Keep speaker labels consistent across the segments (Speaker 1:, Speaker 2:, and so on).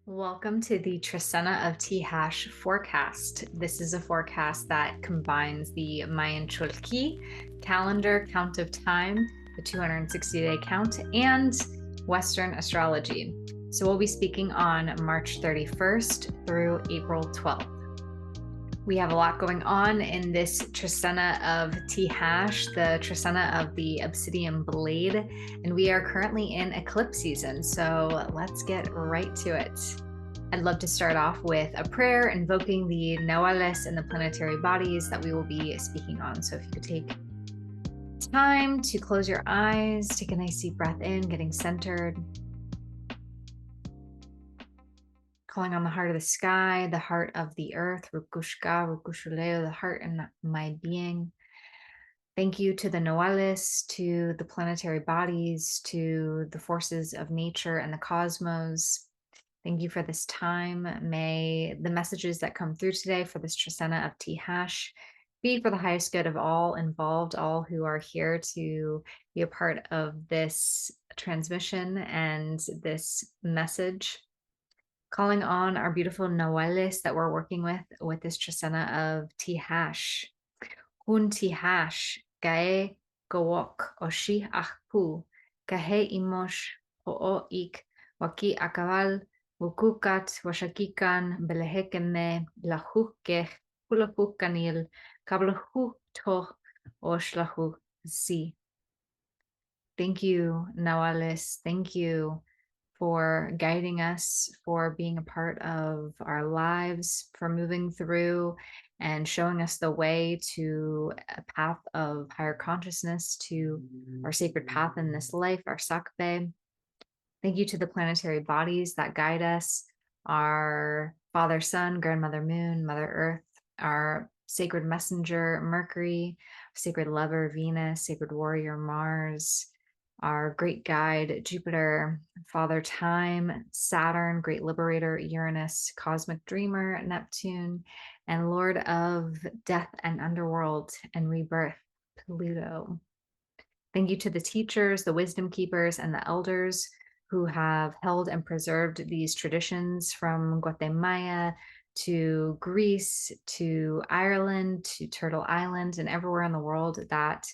Speaker 1: Welcome to the Trecena of Tijax forecast. This is a forecast that combines the Mayan Cholq'Ij calendar count of time, the 260-day count, and Western astrology. So we'll be speaking on March 31st through April 12th. We have a lot going on in this Trecena of Tijax, the Trecena of the Obsidian Blade, and we are currently in eclipse season, so let's get right to it. I'd love to start off with a prayer invoking the nahuales and the planetary bodies that we will be speaking on. So if you could take time to close your eyes, take a nice deep breath in, getting centered. Calling on the heart of the sky, the heart of the earth, Rukushka, Rukushuleo, the heart and my being. Thank you to the nahuales, to the planetary bodies, to the forces of nature and the cosmos. Thank you for this time. May the messages that come through today for this Trecena of Tijax be for the highest good of all involved, all who are here to be a part of this transmission and this message. Calling on our beautiful nahuales that we're working with this Trecena of Tijax. Hun Tijax, gae gowok oshi achpu, gahe imosh ho'oik, waki akabal, wukukat, washakikan, belehekeme, lahukeh, hulahukanil, kablahu toh, oshlahu si. Thank you, nahuales. Thank you for guiding us, for being a part of our lives, for moving through and showing us the way to a path of higher consciousness, to our sacred path in this life, our sakbe. Thank you to the planetary bodies that guide us, our Father Sun, Grandmother Moon, Mother Earth, our sacred messenger, Mercury, sacred lover, Venus, sacred warrior, Mars, our great guide, Jupiter, Father Time, Saturn, great liberator, Uranus, cosmic dreamer, Neptune, and Lord of death and underworld and rebirth, Pluto. Thank you to the teachers, the wisdom keepers, and the elders who have held and preserved these traditions from Guatemala to Greece, to Ireland, to Turtle Island, and everywhere in the world that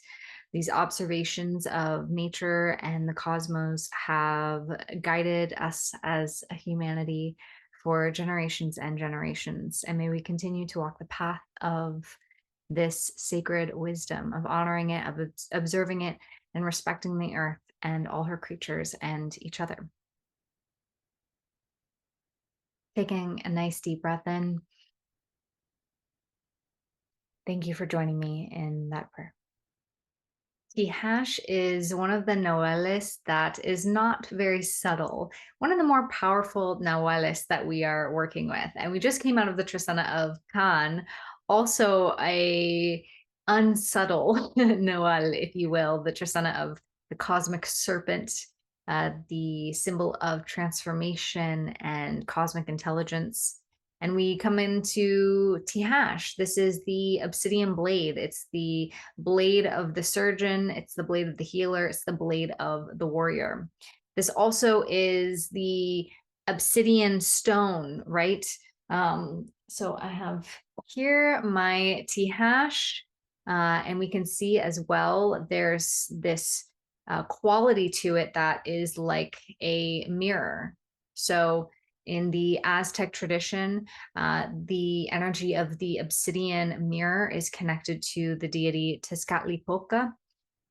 Speaker 1: these observations of nature and the cosmos have guided us as a humanity for generations and generations. And may we continue to walk the path of this sacred wisdom, of honoring it, of observing it, and respecting the earth and all her creatures and each other. Taking a nice deep breath in. Thank you for joining me in that prayer. Tijax is one of the nahuales that is not very subtle, one of the more powerful nahuales that we are working with. And we just came out of the Trecena of Khan, also a unsubtle nahual, if you will, the Trecena of the cosmic serpent, the symbol of transformation and cosmic intelligence. And we come into Tijax. This is the obsidian blade. It's the blade of the surgeon. It's the blade of the healer. It's the blade of the warrior. This also is the obsidian stone, right? So I have here my Tijax, and we can see as well, there's this quality to it that is like a mirror. So in the Aztec tradition, the energy of the obsidian mirror is connected to the deity Tezcatlipoca,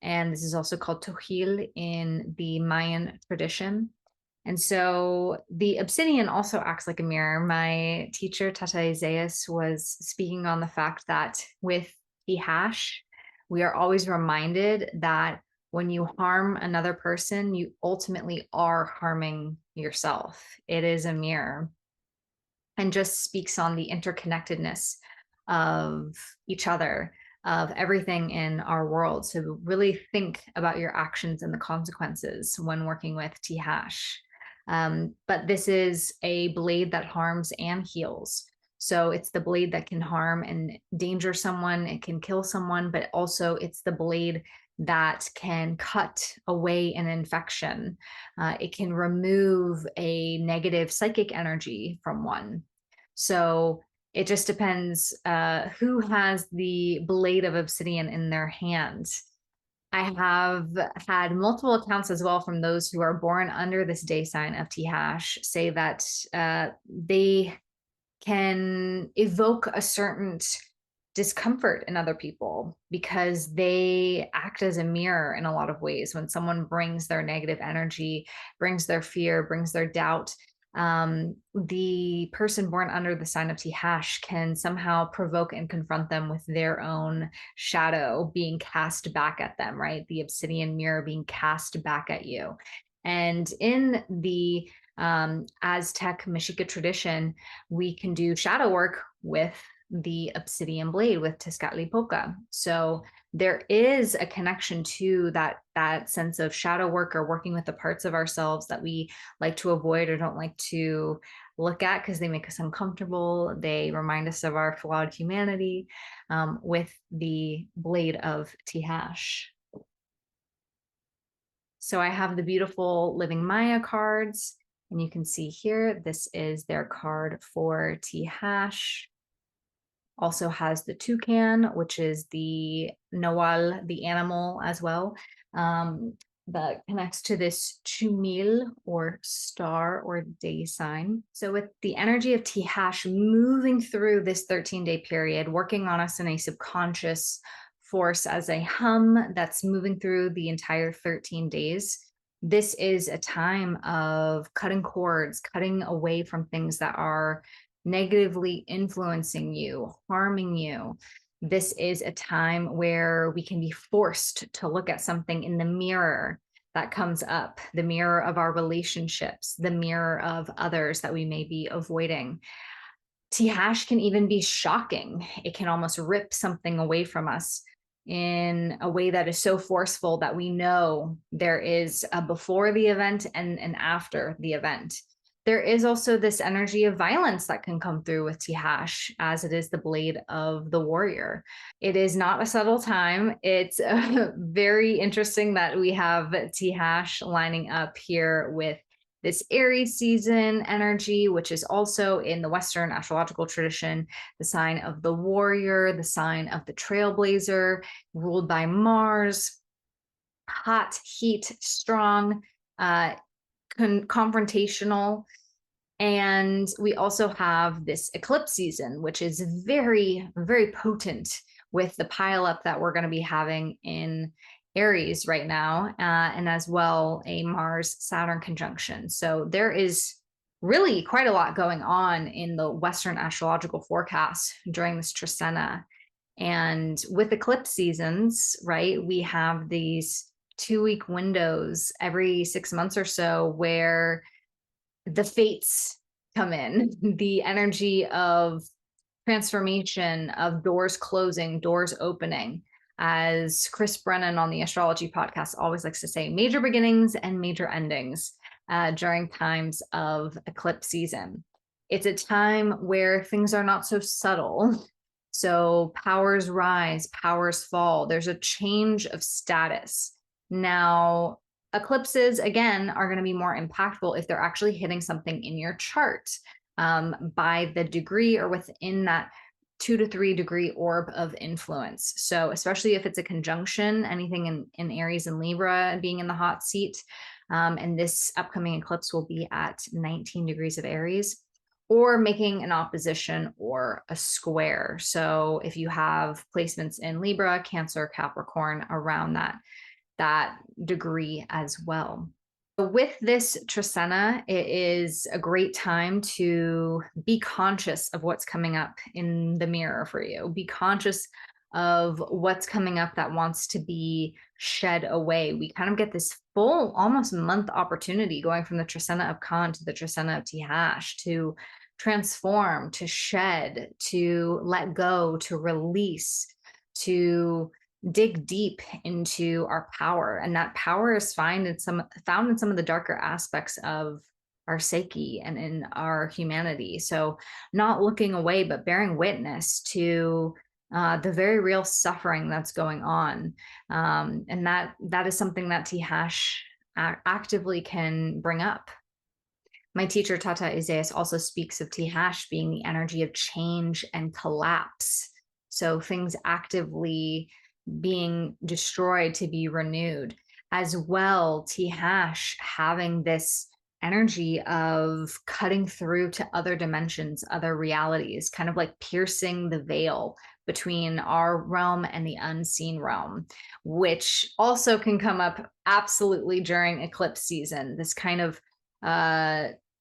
Speaker 1: and this is also called Tojil in the Mayan tradition. And so the obsidian also acts like a mirror. My teacher, Tata Izaias, was speaking on the fact that with Tijax, we are always reminded that when you harm another person, you ultimately are harming yourself. It is a mirror and just speaks on the interconnectedness of each other, of everything in our world. So really think about your actions and the consequences when working with Tijax. But this is a blade that harms and heals. So it's the blade that can harm and danger someone, it can kill someone, but also it's the blade that can cut away an infection. It can remove a negative psychic energy from one. So it just depends who has the blade of obsidian in their hand. I have had multiple accounts as well from those who are born under this day sign of Tijax say that they can evoke a certain discomfort in other people because they act as a mirror in a lot of ways. When someone brings their negative energy, brings their fear, brings their doubt, the person born under the sign of Tijax can somehow provoke and confront them with their own shadow being cast back at them, right? The obsidian mirror being cast back at you. And in the Aztec Mexica tradition, we can do shadow work with the obsidian blade with Tezcatlipoca. So there is a connection to that sense of shadow work or working with the parts of ourselves that we like to avoid or don't like to look at because they make us uncomfortable. They remind us of our flawed humanity with the blade of Tijax. So I have the beautiful Living Maya cards, and you can see here, this is their card for Tijax. Also has the toucan, which is the nahual, the animal as well, that connects to this chumil or star or day sign. So with the energy of Tijax moving through this 13-day period, working on us in a subconscious force as a hum that's moving through the entire 13 days, this is a time of cutting cords, cutting away from things that are negatively influencing you, harming you. This is a time where we can be forced to look at something in the mirror that comes up, the mirror of our relationships, the mirror of others that we may be avoiding. Tijax can even be shocking. It can almost rip something away from us in a way that is so forceful that we know there is a before the event and an after the event. There is also this energy of violence that can come through with Tijax, as it is the blade of the warrior. It is not a subtle time. It's very interesting that we have Tijax lining up here with this Aries season energy, which is also in the Western astrological tradition, the sign of the warrior, the sign of the trailblazer, ruled by Mars, hot, heat, strong, confrontational. And we also have this eclipse season, which is very, very potent with the pileup that we're going to be having in Aries right now, and as well a Mars-Saturn conjunction. So there is really quite a lot going on in the Western astrological forecast during this Trecena. And with eclipse seasons, right, we have these 2-week windows every 6 months or so where the fates come in, the energy of transformation, of doors closing, doors opening. As Chris Brennan on the Astrology podcast always likes to say, major beginnings and major endings during times of eclipse season. It's a time where things are not so subtle. So powers rise, powers fall. There's a change of status. Now, eclipses, again, are going to be more impactful if they're actually hitting something in your chart by the degree or within that 2 to 3 degree orb of influence. So especially if it's a conjunction, anything in Aries and Libra being in the hot seat, and this upcoming eclipse will be at 19 degrees of Aries, or making an opposition or a square. So if you have placements in Libra, Cancer, Capricorn around that degree as well. With this Trecena, it is a great time to be conscious of what's coming up in the mirror for you. Be conscious of what's coming up that wants to be shed away. We kind of get this full, almost month opportunity going from the Trecena of Khan to the Trecena of Tijax to transform, to shed, to let go, to release, to dig deep into our power. And that power is found in some of the darker aspects of our psyche and in our humanity. So not looking away, but bearing witness to the very real suffering that's going on. And that is something that Tijax actively can bring up. My teacher, Tata Izaias, also speaks of Tijax being the energy of change and collapse. So things actively being destroyed to be renewed. As well, Tijax having this energy of cutting through to other dimensions, other realities, kind of like piercing the veil between our realm and the unseen realm, which also can come up absolutely during eclipse season. This kind of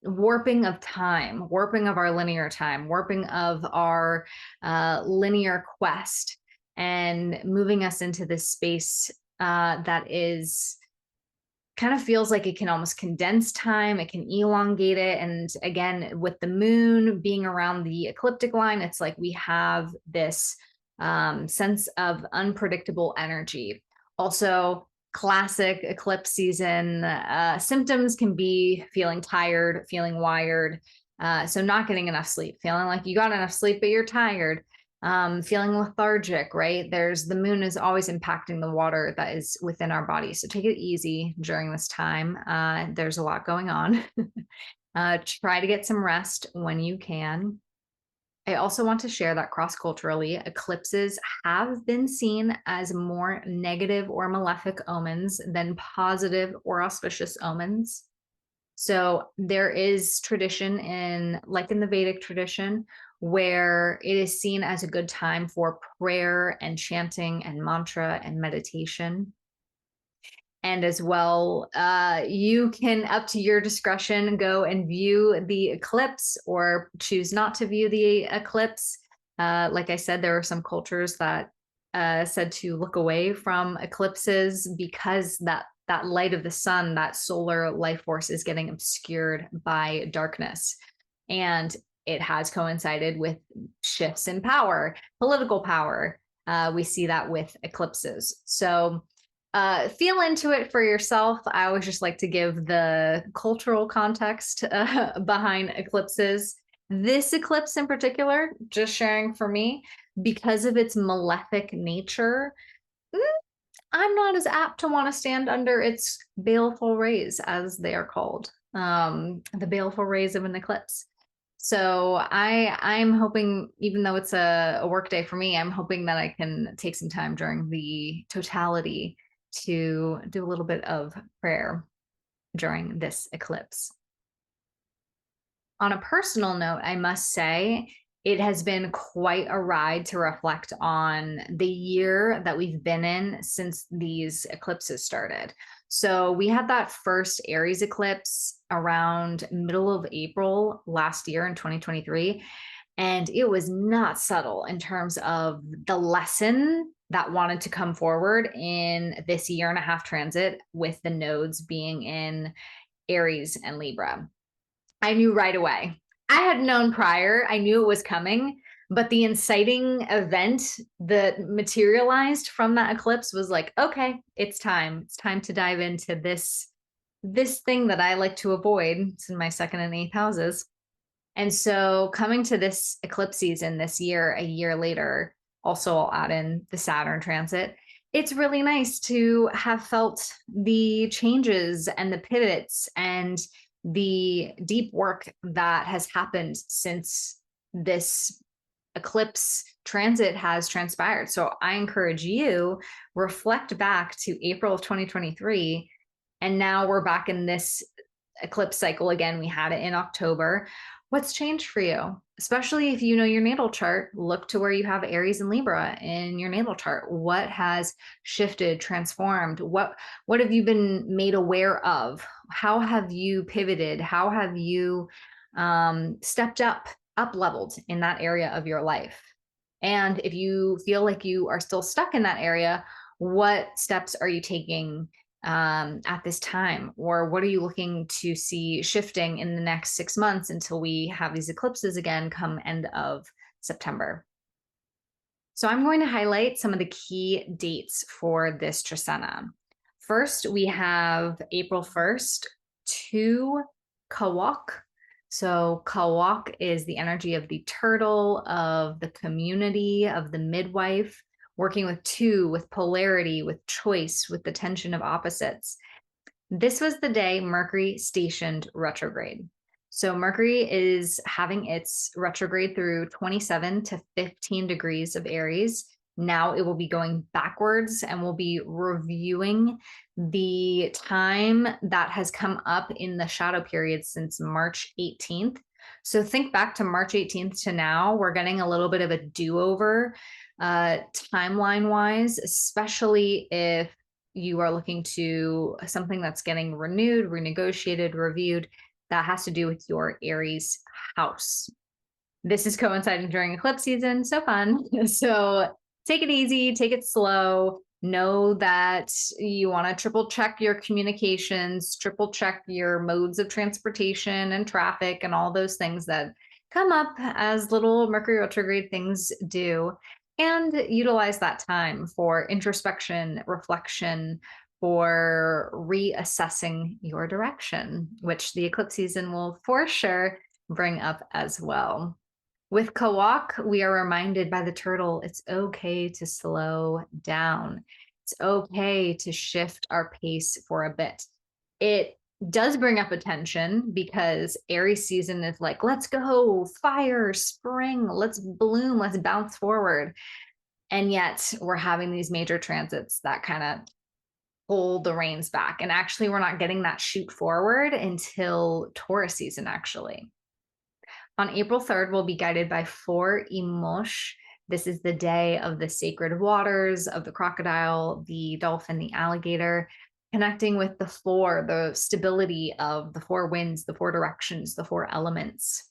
Speaker 1: warping of time, warping of our linear time, warping of our linear quest, and moving us into this space that is kind of feels like it can almost condense time, it can elongate it. And again, with the moon being around the ecliptic line, it's like we have this sense of unpredictable energy. Also, classic eclipse season symptoms can be feeling tired, feeling wired, so not getting enough sleep, feeling like you got enough sleep, but you're tired, feeling lethargic, right? There's the moon is always impacting the water that is within our body. So take it easy during this time. There's a lot going on. Try to get some rest when you can. I also want to share that cross-culturally, eclipses have been seen as more negative or malefic omens than positive or auspicious omens. So there is tradition like in the Vedic tradition, where it is seen as a good time for prayer and chanting and mantra and meditation. And as well, you can, up to your discretion, go and view the eclipse or choose not to view the eclipse. Like I said, there are some cultures that said to look away from eclipses because that light of the sun, that solar life force, is getting obscured by darkness. And it has coincided with shifts in power, political power. We see that with eclipses. So feel into it for yourself. I always just like to give the cultural context behind eclipses. This eclipse in particular, just sharing for me, because of its malefic nature, I'm not as apt to want to stand under its baleful rays, as they are called, the baleful rays of an eclipse. So I'm hoping, even though it's a work day for me, I'm hoping that I can take some time during the totality to do a little bit of prayer during this eclipse. On a personal note, I must say, it has been quite a ride to reflect on the year that we've been in since these eclipses started. So we had that first Aries eclipse around middle of April last year in 2023. And it was not subtle in terms of the lesson that wanted to come forward in this year and a half transit, with the nodes being in Aries and Libra. I knew right away. I had known prior, I knew it was coming, but the inciting event that materialized from that eclipse was like, okay, it's time. It's time to dive into this thing that I like to avoid. It's in my second and eighth houses. And so coming to this eclipse season this year, a year later, also I'll add in the Saturn transit, it's really nice to have felt the changes and the pivots and the deep work that has happened since this eclipse transit has transpired. So I encourage you, reflect back to April of 2023, and now we're back in this eclipse cycle again. We had it in October. What's changed for you? Especially if you know your natal chart, look to where you have Aries and Libra in your natal chart. What has shifted, transformed? What have you been made aware of? How have you pivoted? How have you stepped up leveled in that area of your life? And if you feel like you are still stuck in that area, what steps are you taking at this time? Or what are you looking to see shifting in the next 6 months until we have these eclipses again come end of September? So I'm going to highlight some of the key dates for this Trecena. First, we have April 1st to Cholq'Ij. So Cholq'Ij is the energy of the turtle, of the community, of the midwife, working with two, with polarity, with choice, with the tension of opposites. This was the day Mercury stationed retrograde. So Mercury is having its retrograde through 27 to 15 degrees of Aries. Now it will be going backwards and we'll be reviewing the time that has come up in the shadow period since March 18th. So think back to March 18th to now, we're getting a little bit of a do-over timeline wise, especially if you are looking to something that's getting renewed, renegotiated, reviewed, that has to do with your Aries house. This is coinciding during eclipse season, so fun. So take it easy, take it slow. Know that you want to triple check your communications, triple check your modes of transportation and traffic and all those things that come up as little Mercury retrograde things do, and utilize that time for introspection, reflection, for reassessing your direction, which the eclipse season will for sure bring up as well. With Cholq'Ij, we are reminded by the turtle, it's okay to slow down. It's okay to shift our pace for a bit. It does bring up attention because Aries season is like, let's go, fire, spring, let's bloom, let's bounce forward. And yet we're having these major transits that kind of hold the reins back. And actually, we're not getting that shoot forward until Taurus season, actually. On April 3rd, we'll be guided by 4 Imosh. This is the day of the sacred waters, of the crocodile, the dolphin, the alligator, connecting with the four, the stability of the four winds, the four directions, the four elements.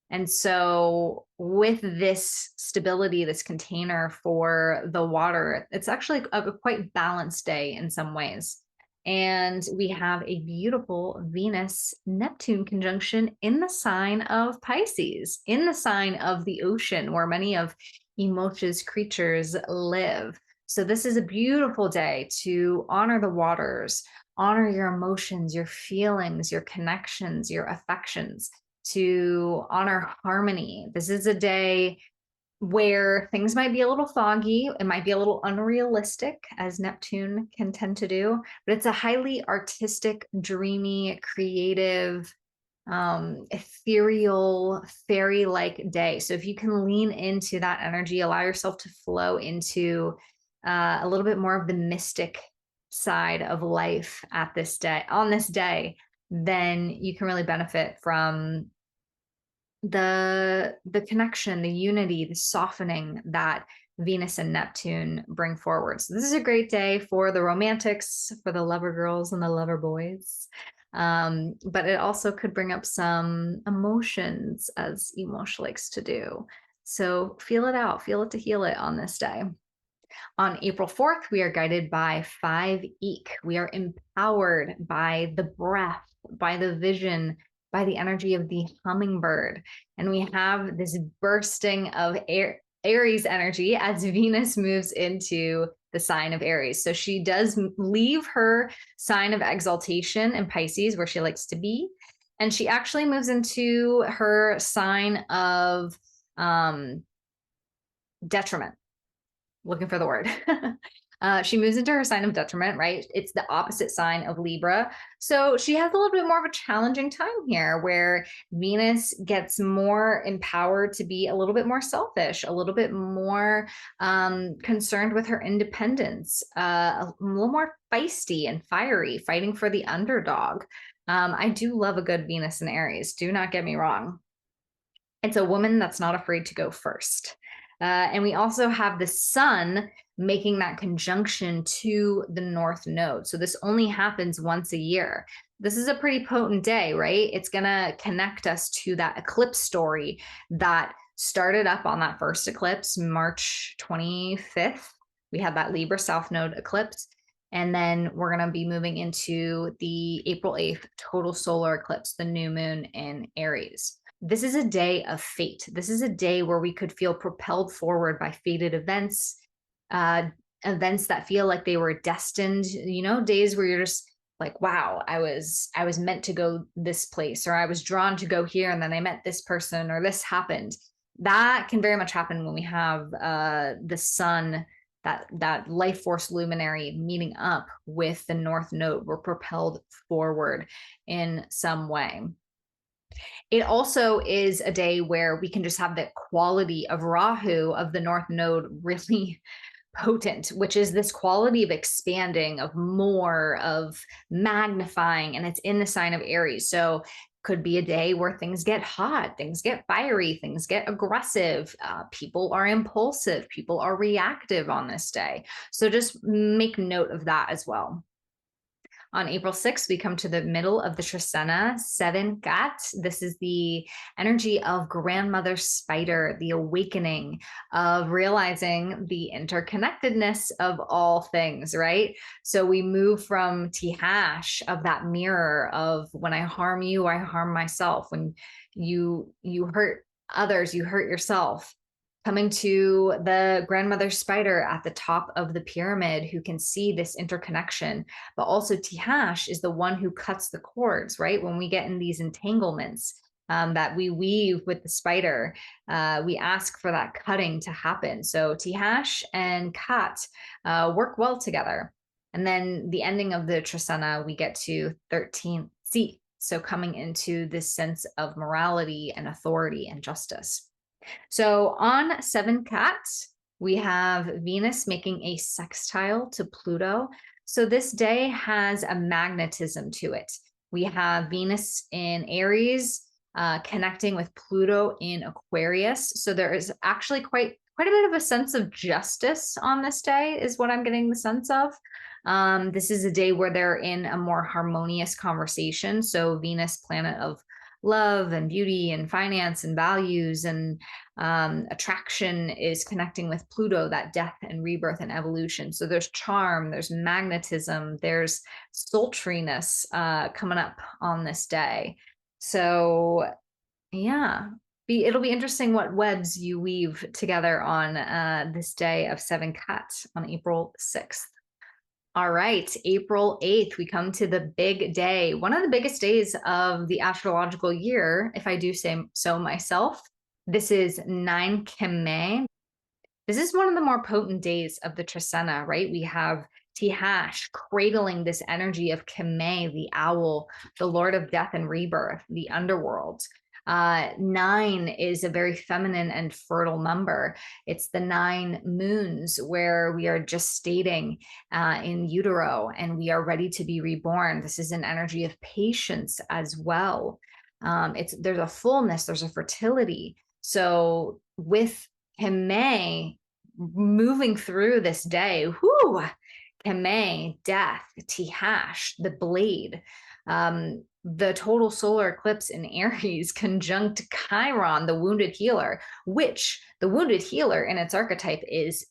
Speaker 1: And so with this stability, this container for the water, it's actually a quite balanced day in some ways. And we have a beautiful Venus-Neptune conjunction in the sign of Pisces, in the sign of the ocean, where many of Imosh's creatures live. So this is a beautiful day to honor the waters, honor your emotions, your feelings, your connections, your affections, to honor harmony. This is a day where things might be a little foggy. It might be a little unrealistic, as Neptune can tend to do, but it's a highly artistic, dreamy, creative, ethereal, fairy-like day. So if you can lean into that energy, allow yourself to flow into a little bit more of the mystic side of life at this day, on this day, then you can really benefit from the connection, the unity, the softening that Venus and Neptune bring forward. So this is a great day for the romantics, for the lover girls and the lover boys. But it also could bring up some emotions, as Imosh likes to do. So feel it out, feel it to heal it on this day. On April 4th, we are guided by 5 Ik. We are empowered by the breath, by the vision, by the energy of the hummingbird. And we have this bursting of Aries energy as Venus moves into the sign of Aries. So she does leave her sign of exaltation in Pisces, where she likes to be, and she actually moves into her sign of detriment. Looking for the word. She moves into her sign of detriment, right? It's the opposite sign of Libra. So she has a little bit more of a challenging time here, where Venus gets more empowered to be a little bit more selfish, a little bit more concerned with her independence, a little more feisty and fiery, fighting for the underdog. I do love a good Venus in Aries. Do not get me wrong. It's a woman that's not afraid to go first. And we also have the sun making that conjunction to the North Node. So this only happens once a year. This is a pretty potent day, right? It's going to connect us to that eclipse story that started up on that first eclipse, March 25th. We had that Libra South Node eclipse. And then we're going to be moving into the April 8th total solar eclipse, the new moon in Aries. This is a day of fate. This is a day where we could feel propelled forward by fated events, events that feel like they were destined, you know, days where you're just like, wow, I was meant to go this place, or I was drawn to go here, and then I met this person, or this happened. That can very much happen when we have the sun, that life force luminary meeting up with the north node. We're propelled forward in some way. It also is a day where we can just have the quality of Rahu, of the north node, really potent, which is this quality of expanding, of more, of magnifying, and it's in the sign of Aries. So could be a day where things get hot, things get fiery, things get aggressive, people are impulsive, people are reactive on this day. So just make note of that as well. On April 6th, we come to the middle of the Trecena, 7 Gat. This is the energy of grandmother spider, the awakening of realizing the interconnectedness of all things, right? So we move from Tijax, of that mirror of when I harm you, I harm myself. When you hurt others, you hurt yourself, coming to the grandmother spider at the top of the pyramid who can see this interconnection. But also Tijax is the one who cuts the cords, right? When we get in these entanglements that we weave with the spider, we ask for that cutting to happen. So Tijax and Kat work well together. And then the ending of the Trecena, we get to 13 Tzi. So coming into this sense of morality and authority and justice. So on 7 Cats, we have Venus making a sextile to Pluto. So this day has a magnetism to it. We have Venus in Aries connecting with Pluto in Aquarius. So there is actually quite a bit of a sense of justice on this day, is what I'm getting the sense of. This is a day where they're in a more harmonious conversation. So Venus, planet of love and beauty and finance and values and attraction, is connecting with Pluto, that death and rebirth and evolution. So there's charm, there's magnetism, there's sultriness coming up on this day. So yeah, it'll be interesting what webs you weave together on this day of 7 Cats on April 6th. All right, April 8th, we come to the big day, one of the biggest days of the astrological year, if I do say so myself. This is 9 Keme. This is one of the more potent days of the Trecena, right? We have Tijax cradling this energy of Keme, the owl, the lord of death and rebirth, the underworld. 9 is a very feminine and fertile number. It's the 9 moons where we are gestating in utero and we are ready to be reborn. This is an energy of patience as well. There's a fullness, there's a fertility. So with Keme moving through this day, whoo, Keme, death, Tijax, the blade, the total solar eclipse in Aries conjunct Chiron, the wounded healer, which the wounded healer in its archetype is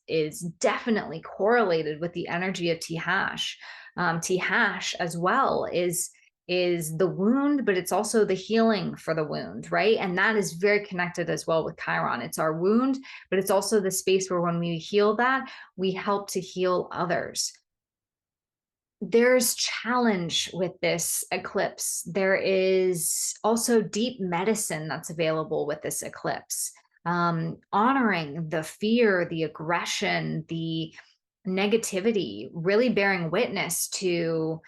Speaker 1: definitely correlated with the energy of Tijax. Tijax as well is the wound, but it's also the healing for the wound, right? And that is very connected as well with Chiron. It's our wound, but it's also the space where when we heal that, we help to heal others. There's challenge with this eclipse. There is also deep medicine that's available with this eclipse, honoring the fear, the aggression, the negativity, really bearing witness to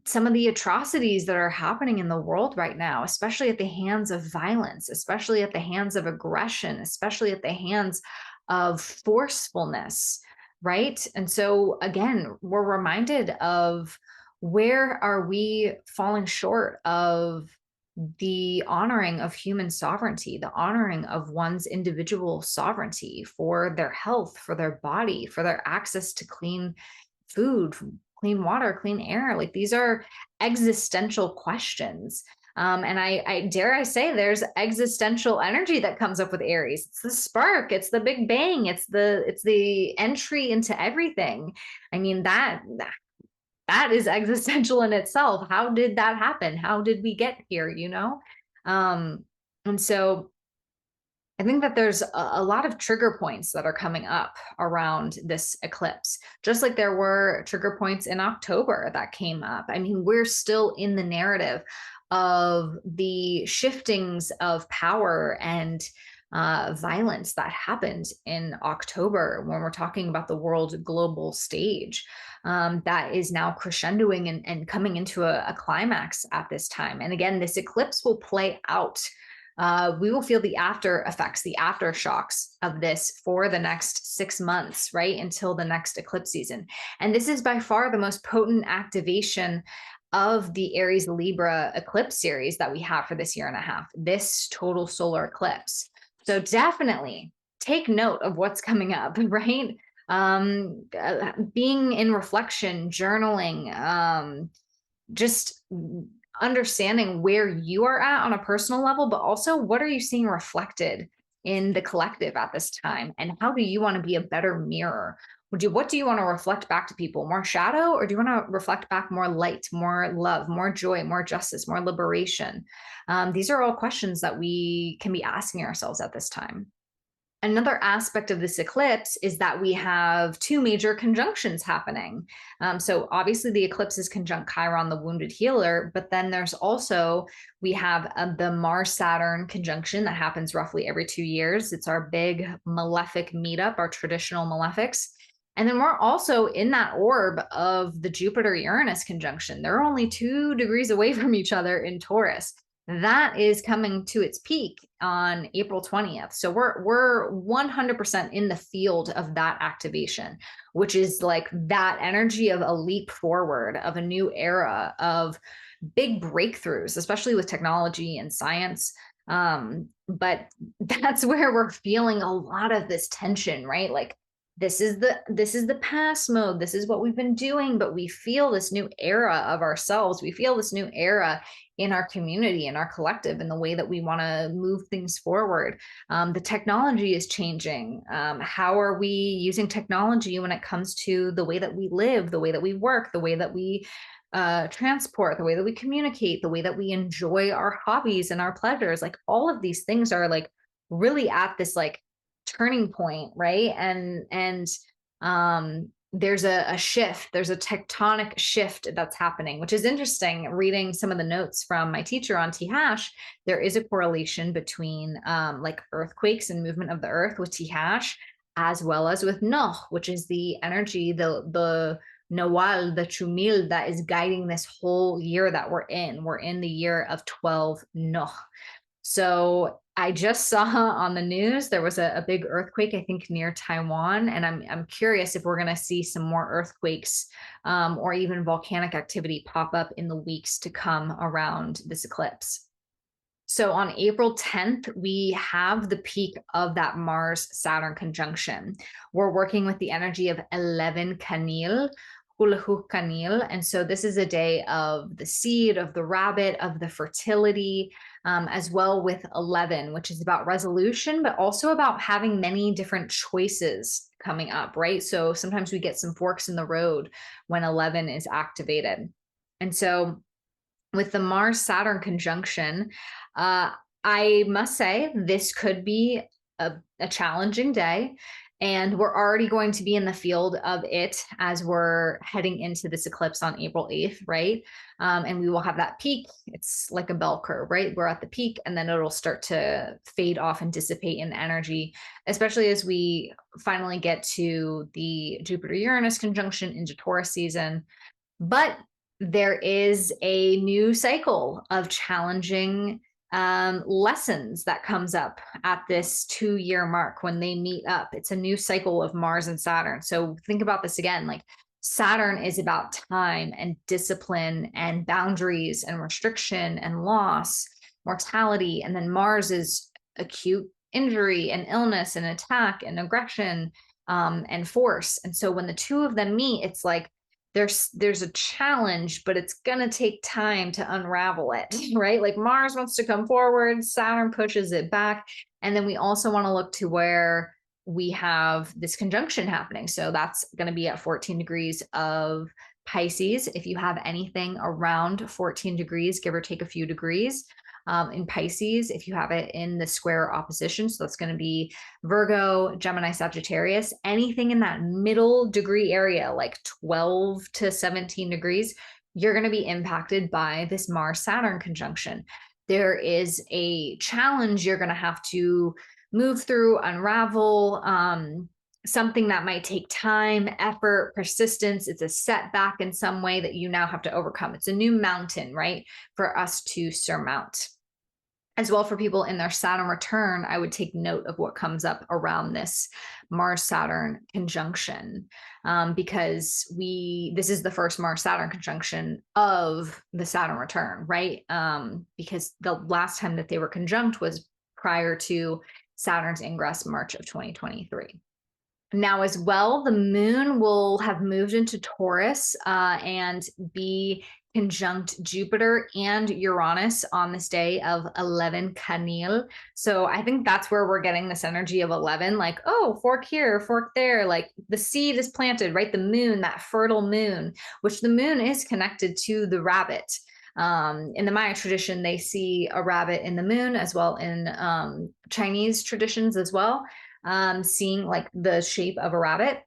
Speaker 1: some of the atrocities that are happening in the world right now, especially at the hands of violence, especially at the hands of aggression, especially at the hands of forcefulness, right? And so again, we're reminded of, where are we falling short of the honoring of human sovereignty, the honoring of one's individual sovereignty for their health, for their body, for their access to clean food, clean water, clean air. Like, these are existential questions. And I dare I say there's existential energy that comes up with Aries. It's the spark, it's the big bang, it's the entry into everything. I mean, that is existential in itself. How did that happen? How did we get here, you know? And so I think that there's a lot of trigger points that are coming up around this eclipse, just like there were trigger points in October that came up. I mean, we're still in the narrative of the shiftings of power and violence that happened in October when we're talking about the world global stage. That is now crescendoing and coming into a climax at this time. And again, this eclipse will play out. We will feel the after effects, the aftershocks of this for the next 6 months, right? Until the next eclipse season. And this is by far the most potent activation of the Aries Libra eclipse series that we have for this year and a half, this total solar eclipse. So definitely take note of what's coming up, right? Being in reflection, journaling, just understanding where you are at on a personal level, but also what are you seeing reflected in the collective at this time? And how do you want to be a better mirror? What do you want to reflect back to people? More shadow, or do you want to reflect back more light, more love, more joy, more justice, more liberation? These are all questions that we can be asking ourselves at this time. Another aspect of this eclipse is that we have two major conjunctions happening. So obviously the eclipse is conjunct Chiron, the wounded healer, but then there's also, we have the Mars-Saturn conjunction that happens roughly every 2 years. It's our big malefic meetup, our traditional malefics. And then we're also in that orb of the Jupiter-Uranus conjunction. They're only 2 degrees away from each other in Taurus. That is coming to its peak on April 20th. So we're 100% in the field of that activation, which is like that energy of a leap forward, of a new era, of big breakthroughs, especially with technology and science. But that's where we're feeling a lot of this tension, right? Like this is the past mode. This is what we've been doing, but we feel this new era of ourselves. We feel this new era in our community, in our collective, in the way that we want to move things forward. The technology is changing. How are we using technology when it comes to the way that we live, the way that we work, the way that we transport, the way that we communicate, the way that we enjoy our hobbies and our pleasures? Like all of these things are like really at this like turning point, right? And there's a shift, there's a tectonic shift that's happening, which is interesting. Reading some of the notes from my teacher on Tijax, there is a correlation between like earthquakes and movement of the earth with Tijax, as well as with Noh, which is the energy, the Nawal, the Chumil that is guiding this whole year that we're in. We're in the year of 12 Noh. So I just saw on the news there was a big earthquake, I think, near Taiwan, and I'm curious if we're going to see some more earthquakes or even volcanic activity pop up in the weeks to come around this eclipse. So on April 10th, we have the peak of that Mars-Saturn conjunction. We're working with the energy of 11 Canil, Cholq'Ij, and so this is a day of the seed, of the rabbit, of the fertility, as well with 11, which is about resolution, but also about having many different choices coming up, right? So sometimes we get some forks in the road when 11 is activated. And so with the Mars-Saturn conjunction, I must say this could be a challenging day. And we're already going to be in the field of it as we're heading into this eclipse on April 8th, right? And we will have that peak. It's like a bell curve, right? We're at the peak and then it'll start to fade off and dissipate in energy, especially as we finally get to the Jupiter-Uranus conjunction into Taurus season. But there is a new cycle of challenging lessons that comes up at this 2-year mark when they meet up. It's a new cycle of Mars and Saturn. So think about this again, like Saturn is about time and discipline and boundaries and restriction and loss, mortality. And then Mars is acute injury and illness and attack and aggression and force. And so when the two of them meet, it's like there's a challenge, but it's going to take time to unravel it, right? Like Mars wants to come forward, Saturn pushes it back. And then we also want to look to where we have this conjunction happening. So that's going to be at 14 degrees of Pisces. If you have anything around 14 degrees, give or take a few degrees, in Pisces if you have it in the square opposition. So that's going to be Virgo, Gemini, Sagittarius, anything in that middle degree area, like 12 to 17 degrees, you're going to be impacted by this Mars-Saturn conjunction. There is a challenge you're going to have to move through, unravel, something that might take time, effort, persistence. It's a setback in some way that you now have to overcome. It's a new mountain, right, for us to surmount. As well, for people in their Saturn return, I would take note of what comes up around this Mars-Saturn conjunction, because this is the first Mars-Saturn conjunction of the Saturn return, right? Because the last time that they were conjunct was prior to Saturn's ingress, March of 2023. Now, as well, the moon will have moved into Taurus and be conjunct Jupiter and Uranus on this day of 11 Canil. So I think that's where we're getting this energy of 11, like, oh, fork here, fork there, like the seed is planted, right? The moon, that fertile moon, which the moon is connected to the rabbit. In the Maya tradition, they see a rabbit in the moon, as well in Chinese traditions as well. Seeing like the shape of a rabbit.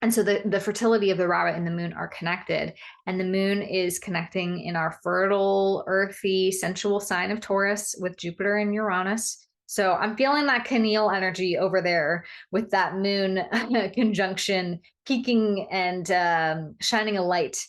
Speaker 1: And so the fertility of the rabbit and the moon are connected. And the moon is connecting in our fertile, earthy, sensual sign of Taurus with Jupiter and Uranus. So I'm feeling that Canil energy over there with that moon conjunction peaking and shining a light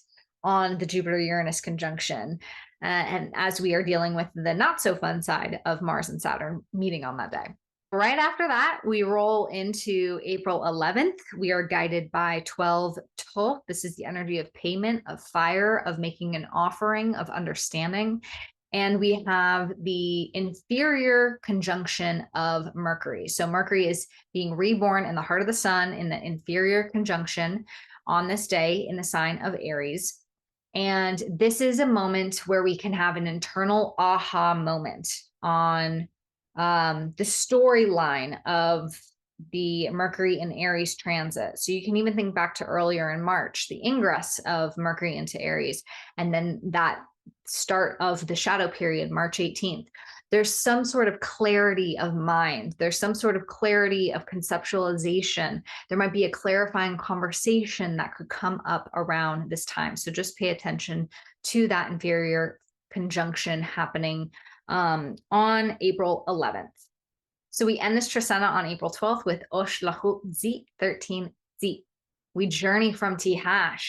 Speaker 1: on the Jupiter-Uranus conjunction. And as we are dealing with the not so fun side of Mars and Saturn meeting on that day. Right after that, we roll into April 11th. We are guided by 12 To. This is the energy of payment, of fire, of making an offering, of understanding. And we have the inferior conjunction of Mercury. So Mercury is being reborn in the heart of the sun in the inferior conjunction on this day in the sign of Aries. And this is a moment where we can have an internal aha moment on the storyline of the Mercury and Aries transit. So you can even think back to earlier in March, the ingress of Mercury into Aries, and then that start of the shadow period, March 18th. There's some sort of clarity of mind. There's some sort of clarity of conceptualization. There might be a clarifying conversation that could come up around this time. So just pay attention to that inferior conjunction happening on April 11th. So we end this Trecena on April 12th with Cholq'Ij 13 Z. We journey from Tijax,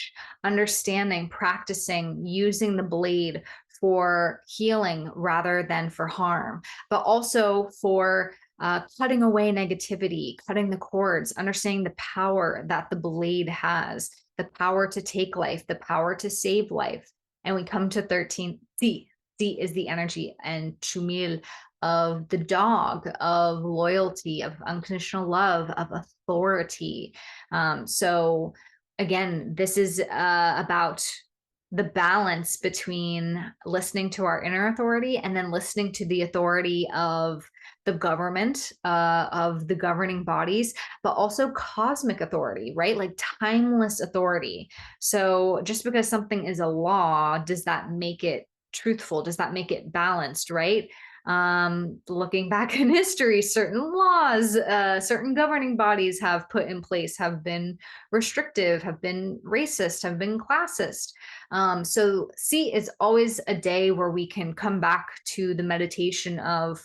Speaker 1: understanding, practicing, using the blade for healing rather than for harm, but also for cutting away negativity, cutting the cords, understanding the power that the blade has, the power to take life, the power to save life. And we come to 13 Z. Z is the energy and Chumil of the dog, of loyalty, of unconditional love, of authority. So again, this is about the balance between listening to our inner authority and then listening to the authority of the government, of the governing bodies, but also cosmic authority, right? Like timeless authority. So just because something is a law, does that make it truthful? Does that make it balanced, right? Looking back in history, certain laws, certain governing bodies have put in place have been restrictive, have been racist, have been classist. So see, it's always a day where we can come back to the meditation of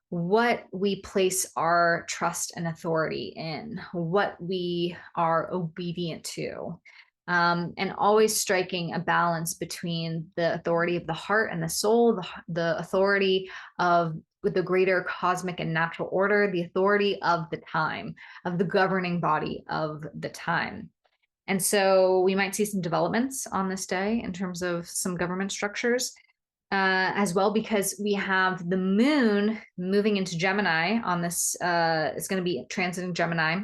Speaker 1: what we place our trust and authority in, what we are obedient to. And always striking a balance between the authority of the heart and the soul, the authority of the greater cosmic and natural order, the authority of the time, of the governing body of the time. And so we might see some developments on this day in terms of some government structures as well, because we have the moon moving into Gemini on this, it's going to be transiting Gemini,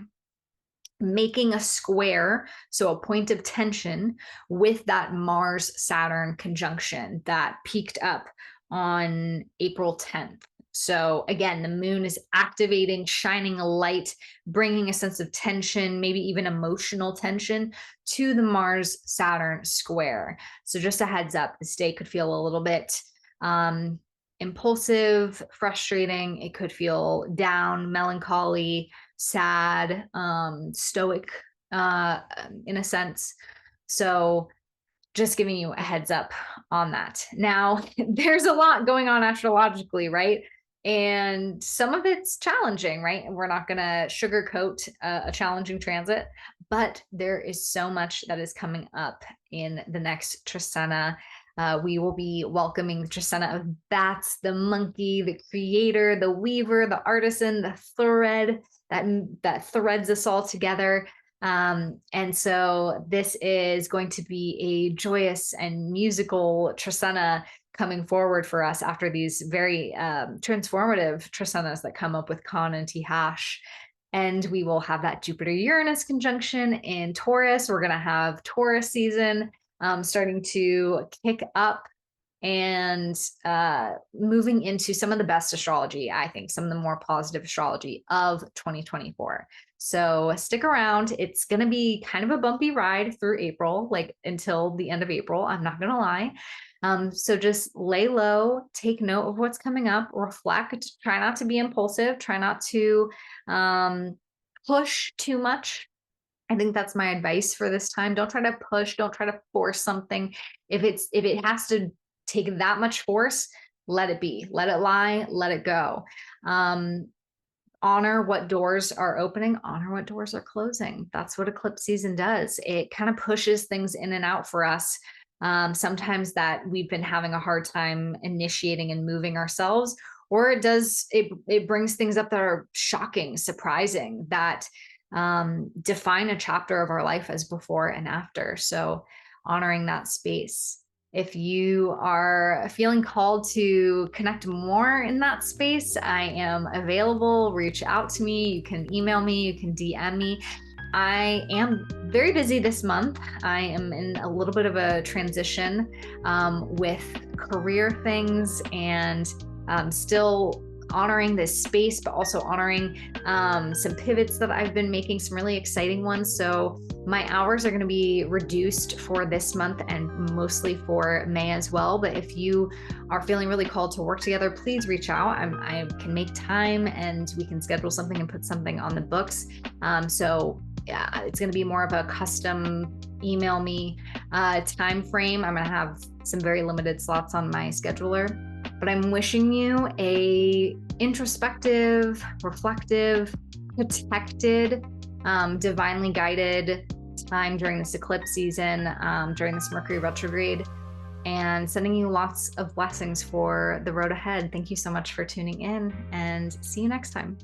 Speaker 1: making a square, so a point of tension with that Mars-Saturn conjunction that peaked up on April 10th. So again, the moon is activating, shining a light, bringing a sense of tension, maybe even emotional tension to the Mars-Saturn square. So just a heads up, this day could feel a little bit impulsive, frustrating. It could feel down, melancholy, sad, stoic, in a sense. So just giving you a heads up on that. Now, there's a lot going on astrologically, right? And some of it's challenging, right? And we're not going to sugarcoat a challenging transit, but there is so much that is coming up in the next Trecena. We will be welcoming the Trecena of bats, the monkey, the creator, the weaver, the artisan, the thread that threads us all together. And so this is going to be a joyous and musical Trecena coming forward for us after these very transformative Trecenas that come up with Con and Tijax. And we will have that Jupiter-Uranus conjunction in Taurus. We're going to have Taurus season starting to kick up and moving into some of the best astrology, I think, some of the more positive astrology of 2024. So stick around. It's going to be kind of a bumpy ride through April, like until the end of April. I'm not going to lie. So just lay low, take note of what's coming up, reflect, try not to be impulsive, try not to push too much. I think that's my advice for this time. Don't try to push, don't try to force something. If it has to take that much force, let it be, let it lie, let it go. Honor what doors are opening, honor what doors are closing. That's what eclipse season does. It kind of pushes things in and out for us. Sometimes that we've been having a hard time initiating and moving ourselves, or it brings things up that are shocking, surprising, that define a chapter of our life as before and after. So honoring that space. If you are feeling called to connect more in that space, I am available. Reach out to me. You can email me, you can DM me. I am very busy this month. I am in a little bit of a transition with career things, and still honoring this space, but also honoring some pivots that I've been making, some really exciting ones. So my hours are going to be reduced for this month and mostly for May as well. But if you are feeling really called to work together, please reach out. I can make time and we can schedule something and put something on the books. So yeah, it's going to be more of a custom email me time frame. I'm going to have some very limited slots on my scheduler. But I'm wishing you a introspective, reflective, protected, divinely guided time during this eclipse season, during this Mercury retrograde, and sending you lots of blessings for the road ahead. Thank you so much for tuning in, and see you next time.